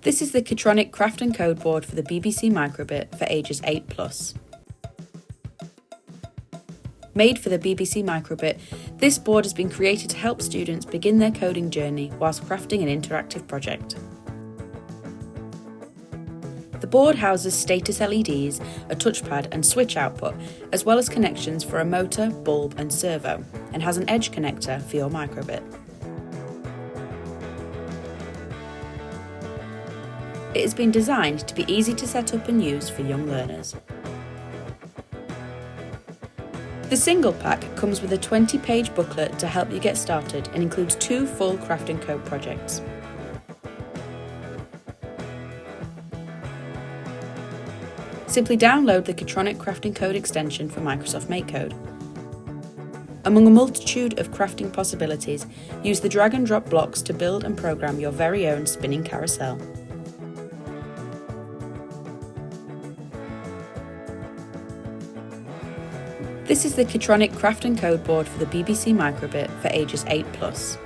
This is the Kitronik Craft Code board for the BBC Microbit for ages 8+. Made for the BBC Microbit, this board has been created to help students begin their coding journey whilst crafting an interactive project. The board houses status LEDs, a touchpad and switch output, as well as connections for a motor, bulb and servo, and has an edge connector for your microbit. It has been designed to be easy to set up and use for young learners. The single pack comes with a 20-page booklet to help you get started and includes 2 full Craft & Code projects. Simply download the Kitronik Craft & Code extension for Microsoft MakeCode. Among a multitude of crafting possibilities, use the drag and drop blocks to build and program your very own spinning carousel. This is the Kitronik Craft & Code board for the BBC Microbit for ages 8+.